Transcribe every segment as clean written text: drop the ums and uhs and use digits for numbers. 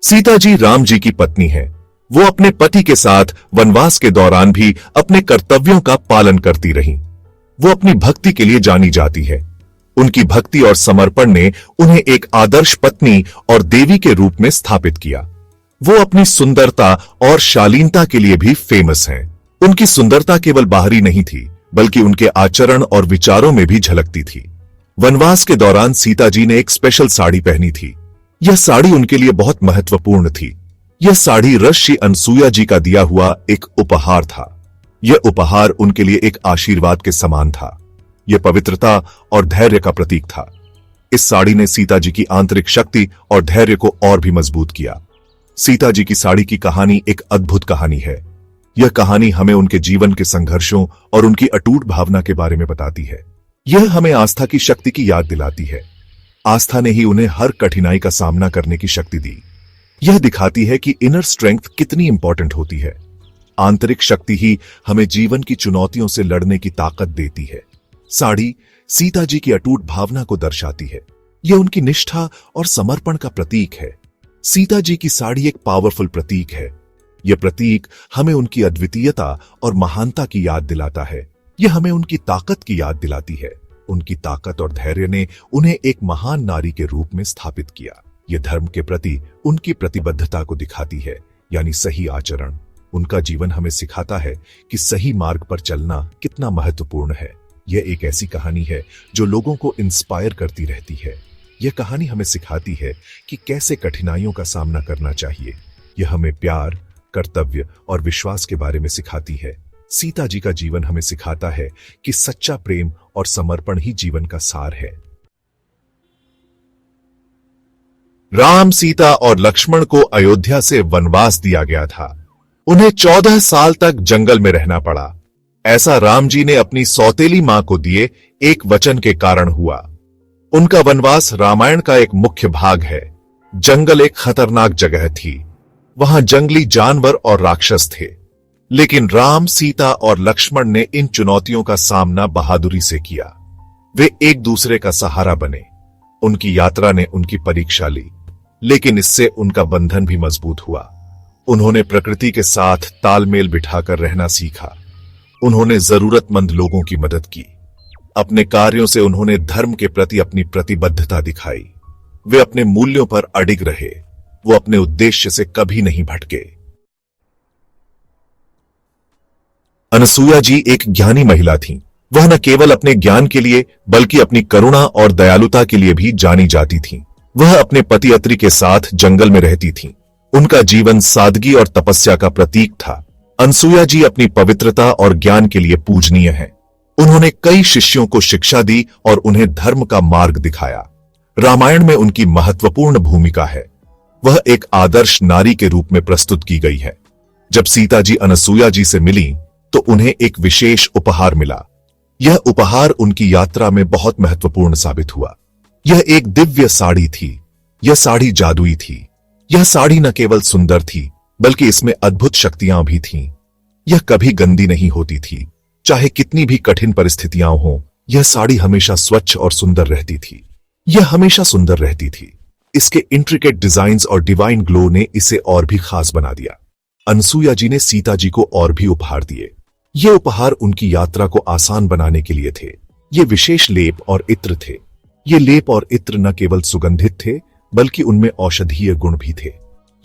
सीता जी राम जी की पत्नी है। वो अपने पति के साथ वनवास के दौरान भी अपने कर्तव्यों का पालन करती रहीं। वो अपनी भक्ति के लिए जानी जाती है। उनकी भक्ति और समर्पण ने उन्हें एक आदर्श पत्नी और देवी के रूप में स्थापित किया। वो अपनी सुंदरता और शालीनता के लिए भी फेमस हैं। उनकी सुंदरता केवल बाहरी नहीं थी, बल्कि उनके आचरण और विचारों में भी झलकती थी। वनवास के दौरान सीता जी ने एक स्पेशल साड़ी पहनी थी। यह साड़ी उनके लिए बहुत महत्वपूर्ण थी। यह साड़ी ऋषि अनसुईया जी का दिया हुआ एक उपहार था। यह उपहार उनके लिए एक आशीर्वाद के समान था। यह पवित्रता और धैर्य का प्रतीक था। इस साड़ी ने सीता जी की आंतरिक शक्ति और धैर्य को और भी मजबूत किया। सीता जी की साड़ी की कहानी एक अद्भुत कहानी है। यह कहानी हमें उनके जीवन के संघर्षों और उनकी अटूट भावना के बारे में बताती है। यह हमें आस्था की शक्ति की याद दिलाती है। आस्था ने ही उन्हें हर कठिनाई का सामना करने की शक्ति दी। यह दिखाती है कि इनर स्ट्रेंथ कितनी इंपॉर्टेंट होती है। आंतरिक शक्ति ही हमें जीवन की चुनौतियों से लड़ने की ताकत देती है। साड़ी सीता जी की अटूट भावना को दर्शाती है। यह उनकी निष्ठा और समर्पण का प्रतीक है। सीता जी की साड़ी एक पावरफुल प्रतीक है। यह प्रतीक हमें उनकी अद्वितीयता और महानता की याद दिलाता है। यह हमें उनकी ताकत की याद दिलाती है। उनकी ताकत और धैर्य ने उन्हें एक महान नारी के रूप में स्थापित किया। यह धर्म के प्रति उनकी प्रतिबद्धता को दिखाती है, यानी सही आचरण। उनका जीवन हमें सिखाता है कि सही मार्ग पर चलना कितना महत्वपूर्ण है। यह एक ऐसी कहानी है जो लोगों को इंस्पायर करती रहती है। यह कहानी हमें सिखाती है कि कैसे कठिनाइयों का सामना करना चाहिए। यह हमें प्यार, कर्तव्य और विश्वास के बारे में सिखाती है। सीता जी का जीवन हमें सिखाता है कि सच्चा प्रेम और समर्पण ही जीवन का सार है। राम, सीता और लक्ष्मण को अयोध्या से वनवास दिया गया था। उन्हें 14 साल तक जंगल में रहना पड़ा। ऐसा राम जी ने अपनी सौतेली मां को दिए एक वचन के कारण हुआ। उनका वनवास रामायण का एक मुख्य भाग है। जंगल एक खतरनाक जगह थी। वहां जंगली जानवर और राक्षस थे। लेकिन राम, सीता और लक्ष्मण ने इन चुनौतियों का सामना बहादुरी से किया। वे एक दूसरे का सहारा बने। उनकी यात्रा ने उनकी परीक्षा ली, लेकिन इससे उनका बंधन भी मजबूत हुआ। उन्होंने प्रकृति के साथ तालमेल बिठाकर रहना सीखा। उन्होंने जरूरतमंद लोगों की मदद की। अपने कार्यों से उन्होंने धर्म के प्रति अपनी प्रतिबद्धता दिखाई। वे अपने मूल्यों पर अडिग रहे। वो अपने उद्देश्य से कभी नहीं भटके। अनसुईया जी एक ज्ञानी महिला थीं। वह न केवल अपने ज्ञान के लिए बल्कि अपनी करुणा और दयालुता के लिए भी जानी जाती थीं। वह अपने पति अत्रि के साथ जंगल में रहती थीं। उनका जीवन सादगी और तपस्या का प्रतीक था। अनसुईया जी अपनी पवित्रता और ज्ञान के लिए पूजनीय हैं। उन्होंने कई शिष्यों को शिक्षा दी और उन्हें धर्म का मार्ग दिखाया। रामायण में उनकी महत्वपूर्ण भूमिका है। वह एक आदर्श नारी के रूप में प्रस्तुत की गई है। जब सीता जी अनसुईया जी से मिली तो उन्हें एक विशेष उपहार मिला। यह उपहार उनकी यात्रा में बहुत महत्वपूर्ण साबित हुआ। यह एक दिव्य साड़ी थी। यह साड़ी जादुई थी। यह साड़ी न केवल सुंदर थी, बल्कि इसमें अद्भुत शक्तियां भी थीं। यह कभी गंदी नहीं होती थी। चाहे कितनी भी कठिन परिस्थितियां हों, यह साड़ी हमेशा स्वच्छ और सुंदर रहती थी। यह हमेशा सुंदर रहती थी। इसके इंट्रिकेट डिजाइन्स और डिवाइन ग्लो ने इसे और भी खास बना दिया। अनसुईया जी ने सीता जी को और भी उपहार दिए। ये उपहार उनकी यात्रा को आसान बनाने के लिए थे। ये विशेष लेप और इत्र थे। ये लेप और इत्र न केवल सुगंधित थे, बल्कि उनमें औषधीय गुण भी थे।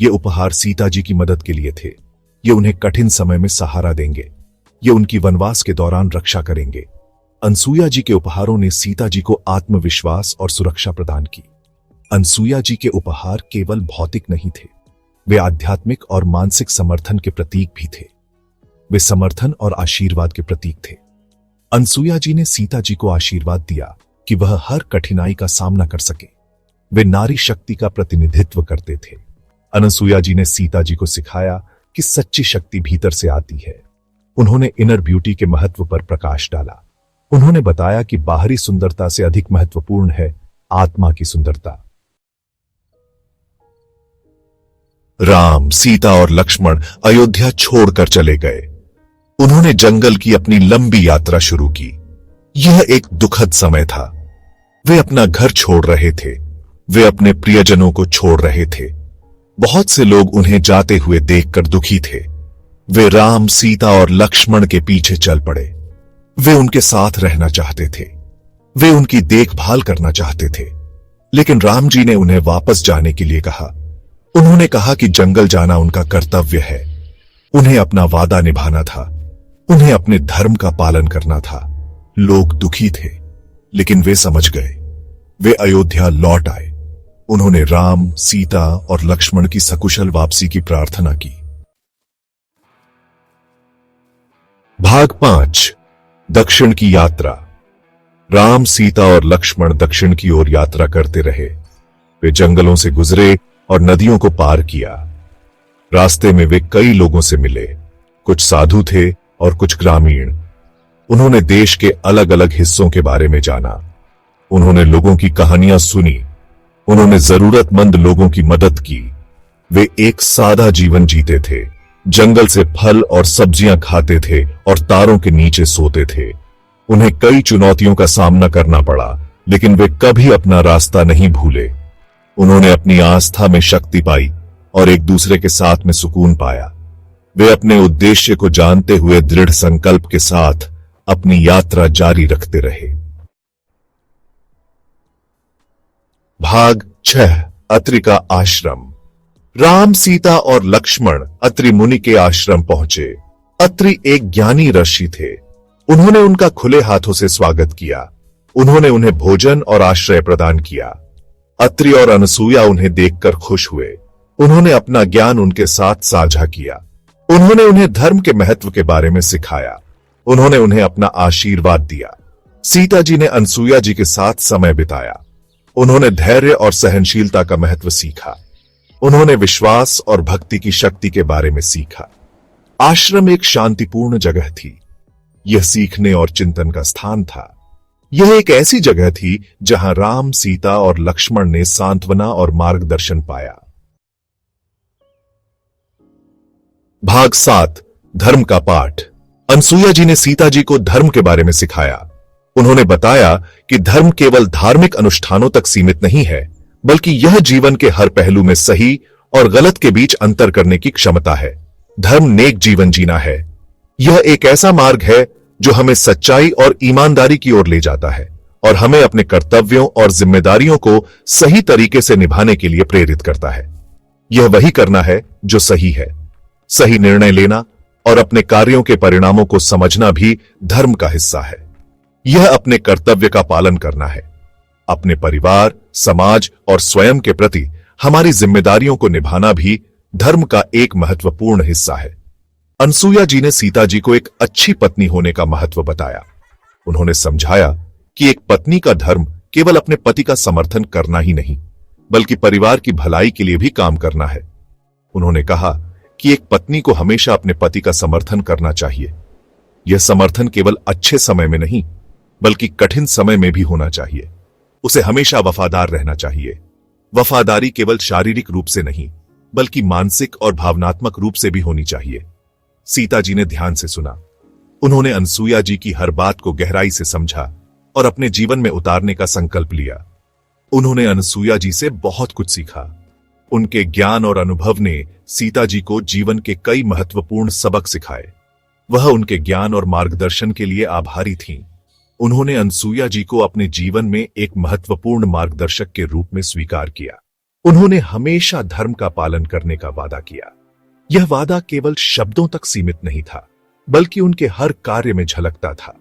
ये उपहार सीता जी की मदद के लिए थे। ये उन्हें कठिन समय में सहारा देंगे। ये उनकी वनवास के दौरान रक्षा करेंगे। अनसुईया जी के उपहारों ने सीता जी को आत्मविश्वास और सुरक्षा प्रदान की। अनसुईया जी के उपहार केवल भौतिक नहीं थे, वे आध्यात्मिक और मानसिक समर्थन के प्रतीक भी थे। वे समर्थन और आशीर्वाद के प्रतीक थे। अनसुईया जी ने सीता जी को आशीर्वाद दिया कि वह हर कठिनाई का सामना कर सके। वे नारी शक्ति का प्रतिनिधित्व करते थे। अनसुईया जी ने सीता जी को सिखाया कि सच्ची शक्ति भीतर से आती है। उन्होंने इनर ब्यूटी के महत्व पर प्रकाश डाला। उन्होंने बताया कि बाहरी सुंदरता से अधिक महत्वपूर्ण है आत्मा की सुंदरता। राम, सीता और लक्ष्मण अयोध्या छोड़कर चले गए। उन्होंने जंगल की अपनी लंबी यात्रा शुरू की। यह एक दुखद समय था। वे अपना घर छोड़ रहे थे। वे अपने प्रियजनों को छोड़ रहे थे। बहुत से लोग उन्हें जाते हुए देखकर दुखी थे। वे राम, सीता और लक्ष्मण के पीछे चल पड़े। वे उनके साथ रहना चाहते थे। वे उनकी देखभाल करना चाहते थे। लेकिन राम जी ने उन्हें वापस जाने के लिए कहा। उन्होंने कहा कि जंगल जाना उनका कर्तव्य है। उन्हें अपना वादा निभाना था। उन्हें अपने धर्म का पालन करना था। लोग दुखी थे, लेकिन वे समझ गए। वे अयोध्या लौट आए। उन्होंने राम, सीता और लक्ष्मण की सकुशल वापसी की प्रार्थना की। भाग 5 दक्षिण की यात्रा। राम, सीता और लक्ष्मण दक्षिण की ओर यात्रा करते रहे। वे जंगलों से गुजरे और नदियों को पार किया। रास्ते में वे कई लोगों से मिले। कुछ साधु थे और कुछ ग्रामीण। उन्होंने देश के अलग अलग हिस्सों के बारे में जाना। उन्होंने लोगों की कहानियां सुनी। उन्होंने जरूरतमंद लोगों की मदद की। वे एक सादा जीवन जीते थे। जंगल से फल और सब्जियां खाते थे और तारों के नीचे सोते थे। उन्हें कई चुनौतियों का सामना करना पड़ा, लेकिन वे कभी अपना रास्ता नहीं भूले। उन्होंने अपनी आस्था में शक्ति पाई और एक दूसरे के साथ में सुकून पाया। वे अपने उद्देश्य को जानते हुए दृढ़ संकल्प के साथ अपनी यात्रा जारी रखते रहे। भाग 6 अत्रि का आश्रम। राम, सीता और लक्ष्मण अत्रि मुनि के आश्रम पहुंचे। अत्रि एक ज्ञानी ऋषि थे। उन्होंने उनका खुले हाथों से स्वागत किया। उन्होंने उन्हें भोजन और आश्रय प्रदान किया। अत्रि और अनसुया उन्हें देखकर खुश हुए। उन्होंने अपना ज्ञान उनके साथ साझा किया। उन्होंने उन्हें धर्म के महत्व के बारे में सिखाया। उन्होंने उन्हें अपना आशीर्वाद दिया। सीता जी ने अनसुया जी के साथ समय बिताया। उन्होंने धैर्य और सहनशीलता का महत्व सीखा। उन्होंने विश्वास और भक्ति की शक्ति के बारे में सीखा। आश्रम एक शांतिपूर्ण जगह थी। यह सीखने और चिंतन का स्थान था। यह एक ऐसी जगह थी जहां राम, सीता और लक्ष्मण ने सांत्वना और मार्गदर्शन पाया। भाग 7 धर्म का पाठ। अनसुया जी ने सीता जी को धर्म के बारे में सिखाया। उन्होंने बताया कि धर्म केवल धार्मिक अनुष्ठानों तक सीमित नहीं है, बल्कि यह जीवन के हर पहलू में सही और गलत के बीच अंतर करने की क्षमता है। धर्म नेक जीवन जीना है। यह एक ऐसा मार्ग है जो हमें सच्चाई और ईमानदारी की ओर ले जाता है और हमें अपने कर्तव्यों और जिम्मेदारियों को सही तरीके से निभाने के लिए प्रेरित करता है। यह वही करना है जो सही है। सही निर्णय लेना और अपने कार्यों के परिणामों को समझना भी धर्म का हिस्सा है। यह अपने कर्तव्य का पालन करना है। अपने परिवार, समाज और स्वयं के प्रति हमारी जिम्मेदारियों को निभाना भी धर्म का एक महत्वपूर्ण हिस्सा है। अनसुया जी ने सीता जी को एक अच्छी पत्नी होने का महत्व बताया। उन्होंने समझाया कि एक पत्नी का धर्म केवल अपने पति का समर्थन करना ही नहीं, बल्कि परिवार की भलाई के लिए भी काम करना है। उन्होंने कहा कि एक पत्नी को हमेशा अपने पति का समर्थन करना चाहिए। यह समर्थन केवल अच्छे समय में नहीं, बल्कि कठिन समय में भी होना चाहिए। उसे हमेशा वफादार रहना चाहिए। वफादारी केवल शारीरिक रूप से नहीं, बल्कि मानसिक और भावनात्मक रूप से भी होनी चाहिए। सीता जी ने ध्यान से सुना। उन्होंने अनसुया जी की हर बात को गहराई से समझा और अपने जीवन में उतारने का संकल्प लिया। उन्होंने अनसुया जी से बहुत कुछ सीखा। उनके ज्ञान और अनुभव ने सीता जी को जीवन के कई महत्वपूर्ण सबक सिखाए। वह उनके ज्ञान और मार्गदर्शन के लिए आभारी थीं। उन्होंने अनसुया जी को अपने जीवन में एक महत्वपूर्ण मार्गदर्शक के रूप में स्वीकार किया। उन्होंने हमेशा धर्म का पालन करने का वादा किया। यह वादा केवल शब्दों तक सीमित नहीं था, बल्कि उनके हर कार्य में झलकता था।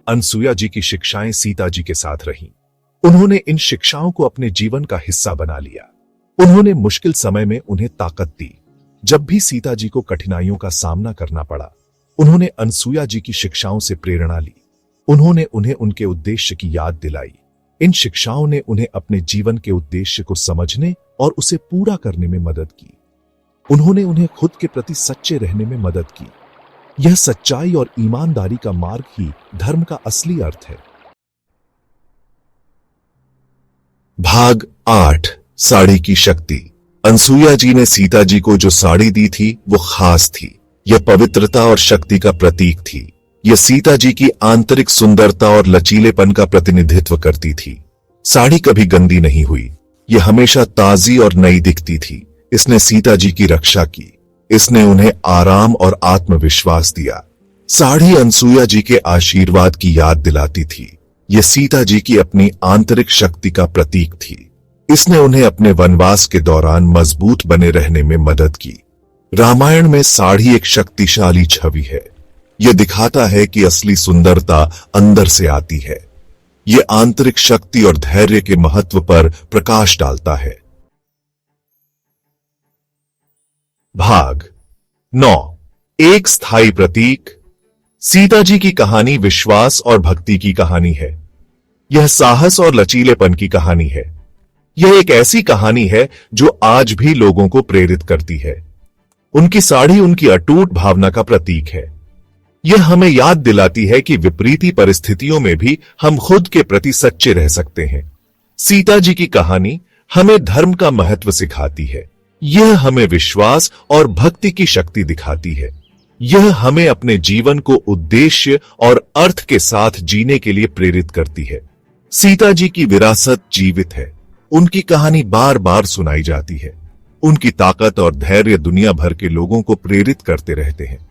अनसुया जी की शिक्षाएं सीता जी के साथ रहीं। उन्होंने इन शिक्षाओं को अपने जीवन का हिस्सा बना लिया। उन्होंने मुश्किल समय में उन्हें ताकत दी। जब भी सीता जी को कठिनाइयों का सामना करना पड़ा, उन्होंने अनसुया जी की शिक्षाओं से प्रेरणा ली। उन्होंने उन्हें उनके उद्देश्य की याद दिलाई। इन शिक्षाओं ने उन्हें अपने जीवन के उद्देश्य को समझने और उसे पूरा करने में मदद की। उन्होंने उन्हें खुद के प्रति सच्चे रहने में मदद की। यह सच्चाई और ईमानदारी का मार्ग ही धर्म का असली अर्थ है। भाग 8 साड़ी की शक्ति। अनसुया जी ने सीता जी को जो साड़ी दी थी वो खास थी। यह पवित्रता और शक्ति का प्रतीक थी। यह सीता जी की आंतरिक सुंदरता और लचीलेपन का प्रतिनिधित्व करती थी। साड़ी कभी गंदी नहीं हुई। यह हमेशा ताजी और नई दिखती थी। इसने सीता जी की रक्षा की। इसने उन्हें आराम और आत्मविश्वास दिया। साड़ी अनसुईया जी के आशीर्वाद की याद दिलाती थी। यह सीता जी की अपनी आंतरिक शक्ति का प्रतीक थी। इसने उन्हें अपने वनवास के दौरान मजबूत बने रहने में मदद की। रामायण में साड़ी एक शक्तिशाली छवि है। यह दिखाता है कि असली सुंदरता अंदर से आती है। यह आंतरिक शक्ति और धैर्य के महत्व पर प्रकाश डालता है। भाग 9। एक स्थायी प्रतीक। सीता जी की कहानी विश्वास और भक्ति की कहानी है। यह साहस और लचीलेपन की कहानी है। यह एक ऐसी कहानी है जो आज भी लोगों को प्रेरित करती है। उनकी साड़ी उनकी अटूट भावना का प्रतीक है। यह हमें याद दिलाती है कि विपरीत परिस्थितियों में भी हम खुद के प्रति सच्चे रह सकते हैं। सीता जी की कहानी हमें धर्म का महत्व सिखाती है। यह हमें विश्वास और भक्ति की शक्ति दिखाती है। यह हमें अपने जीवन को उद्देश्य और अर्थ के साथ जीने के लिए प्रेरित करती है। सीता जी की विरासत जीवित है। उनकी कहानी बार बार सुनाई जाती है। उनकी ताकत और धैर्य दुनिया भर के लोगों को प्रेरित करते रहते हैं।